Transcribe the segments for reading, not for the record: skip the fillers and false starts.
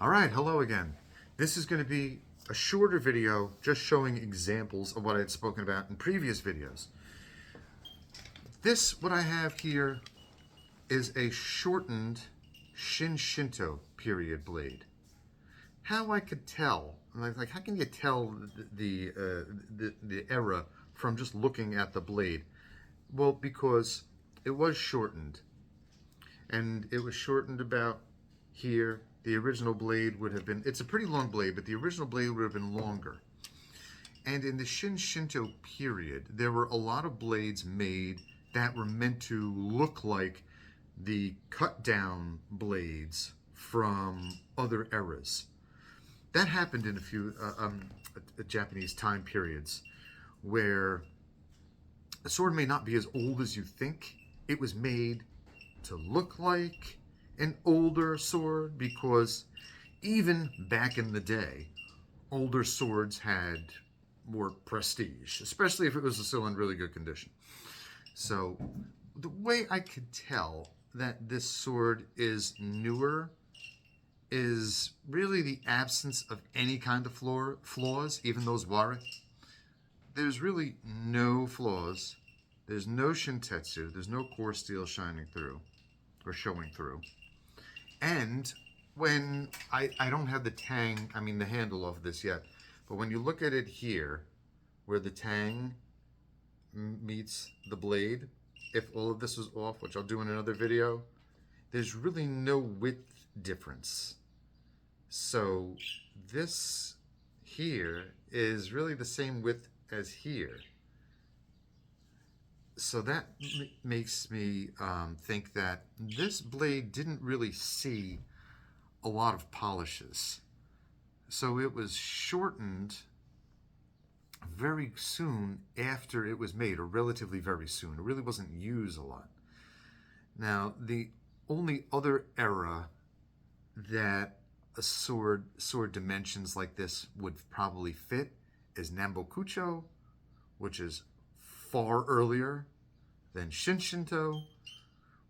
All right, hello again. This is going to be a shorter video just showing examples of what I had spoken about in previous videos. What I have here is a shortened Shinshinto period blade. How I could tell, like how can you tell the era from just looking at the blade? Well, because it was shortened, and it was shortened about here. The original blade would have been, it's a pretty long blade, but the original blade would have been longer. And in the Shinshinto period, there were a lot of blades made that were meant to look like the cut down blades from other eras. That happened in a few Japanese time periods where a sword may not be as old as you think. It was made to look like an older sword because even back in the day, older swords had more prestige, especially if it was still in really good condition. So the way I could tell that this sword is newer is really the absence of any kind of flaws, even those ware. There's really no flaws. There's no shintetsu. There's no core steel shining through or showing through. And when I don't have the the handle off this yet, but when you look at it here, where the tang meets the blade, if all of this was off, which I'll do in another video, there's really no width difference. So this here is really the same width as here. So that makes me think that this blade didn't really see a lot of polishes. So it was shortened very soon after it was made, or relatively very soon. It really wasn't used a lot. Now, the only other era that a sword dimensions like this would probably fit is Nambokucho, which is far earlier than Shinshinto,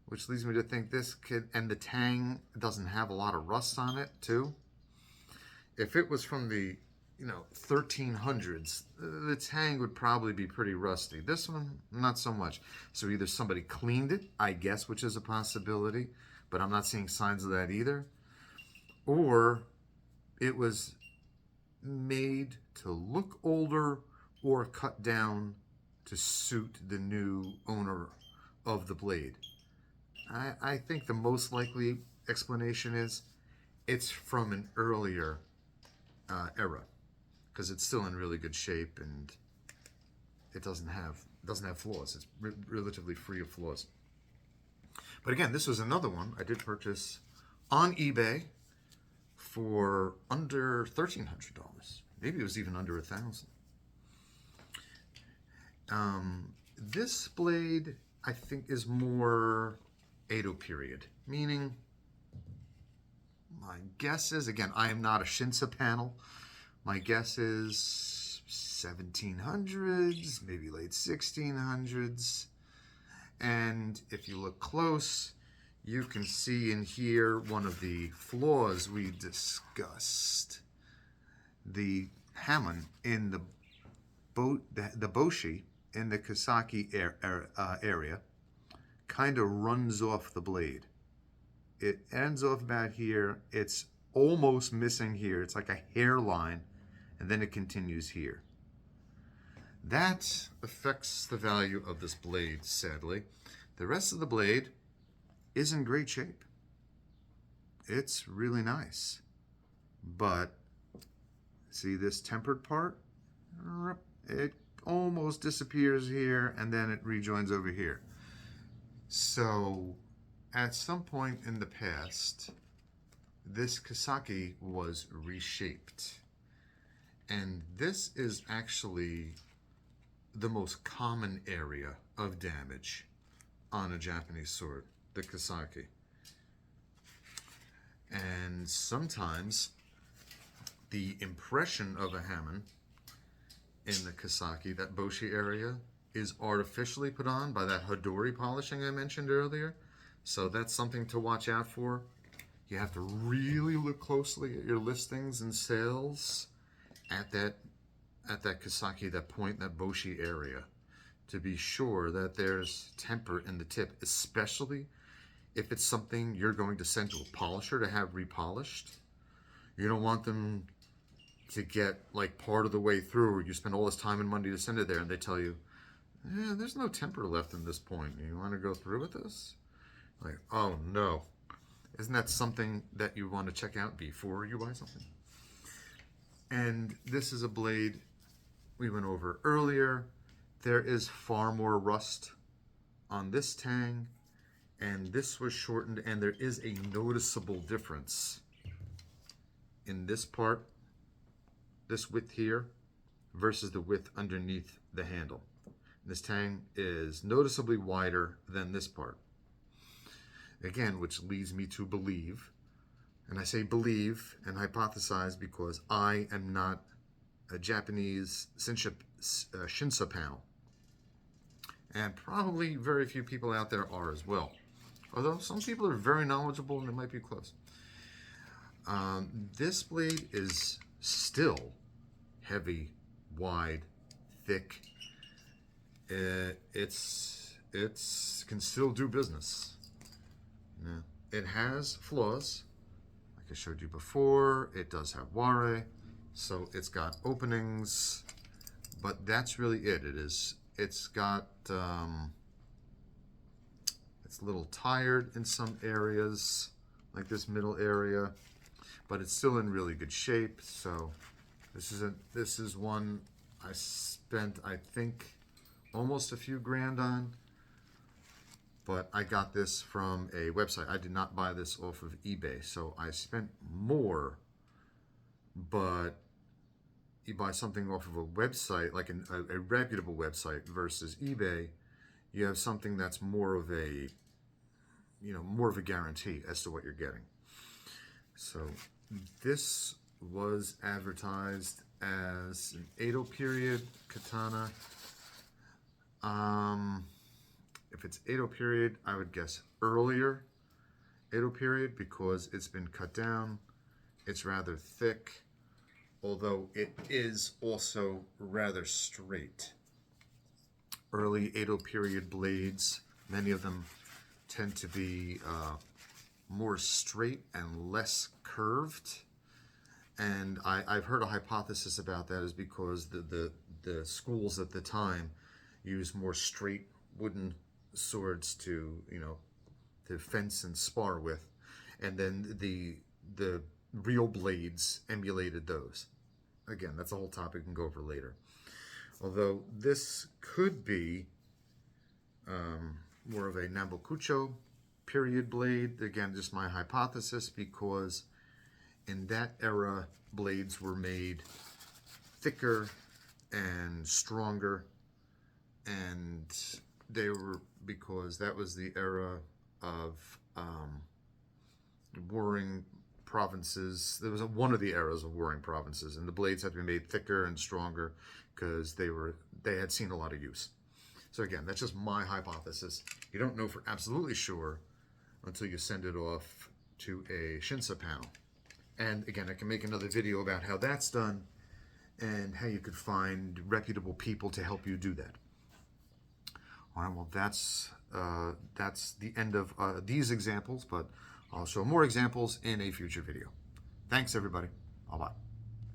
which leads me to think this could, and the tang doesn't have a lot of rust on it too. If it was from the 1300s, the tang would probably be pretty rusty. This one, not so much. So either somebody cleaned it, I guess, which is a possibility, but I'm not seeing signs of that either, or it was made to look older or cut down to suit the new owner of the blade. I think the most likely explanation is it's from an earlier era, because it's still in really good shape and it doesn't have flaws. It's relatively free of flaws. But again, this was another one I did purchase on eBay for under $1,300. Maybe it was even under $1,000. This blade, I think, is more Edo period, meaning my guess is, again, I am not a Shinsa panel. My guess is 1700s, maybe late 1600s. And if you look close, you can see in here one of the flaws we discussed. The hamon in the boshi in the Kosaki area kind of runs off the blade. It ends off about here. It's almost missing here. It's like a hairline, and then it continues here. That affects the value of this blade, sadly. The rest of the blade is in great shape. It's really nice. But see this tempered part? It almost disappears here, and then it rejoins over here. So at some point in the past, this Kosaki was reshaped. And this is actually the most common area of damage on a Japanese sword, the Kosaki. And sometimes the impression of a hamon in the Kosaki, that boshi area, is artificially put on by that Hodori polishing I mentioned earlier. So that's something to watch out for. You have to really look closely at your listings and sales at that Kissaki, that point, that Boshi area, to be sure that there's temper in the tip, especially if it's something you're going to send to a polisher to have repolished. You don't want them to get like part of the way through, or you spend all this time and money to send it there and they tell you, yeah, there's no temper left in this point. You want to go through with this? Like, oh no. Isn't that something that you want to check out before you buy something? And this is a blade we went over earlier. There is far more rust on this tang, and this was shortened, and there is a noticeable difference in this part, this width here, versus the width underneath the handle. This tang is noticeably wider than this part. Again, which leads me to believe, and I say believe and hypothesize because I am not a Japanese Shinsa panel. And probably very few people out there are as well. Although some people are very knowledgeable and it might be close. This blade is still heavy, wide, thick. It's can still do business. Yeah. It has flaws, like I showed you before. It does have ware, so it's got openings, but that's really it. It's got it's a little tired in some areas, like this middle area, but it's still in really good shape. So this is one I spent, I think, almost a few grand on. But I got this from a website. I did not buy this off of eBay, so I spent more. But you buy something off of a website, like a reputable website, versus eBay, you have something that's more of a, more of a guarantee as to what you're getting. So this was advertised as an Edo period katana. If it's Edo period, I would guess earlier Edo period because it's been cut down. It's rather thick, although it is also rather straight. Early Edo period blades, many of them tend to be more straight and less curved. And I've heard a hypothesis about that is because the schools at the time used more straight wooden swords to fence and spar with, and then the real blades emulated those. Again, that's a whole topic we can go over later. Although this could be more of a Nambokucho period blade. Again, just my hypothesis, because in that era blades were made thicker and stronger, and they were, because that was the era of warring provinces. There was one of the eras of warring provinces, and the blades had to be made thicker and stronger because they had seen a lot of use. So again, that's just my hypothesis. You don't know for absolutely sure until you send it off to a Shinsa panel. And again, I can make another video about how that's done and how you could find reputable people to help you do that. All right, well, that's the end of these examples, but I'll show more examples in a future video. Thanks, everybody. Bye-bye.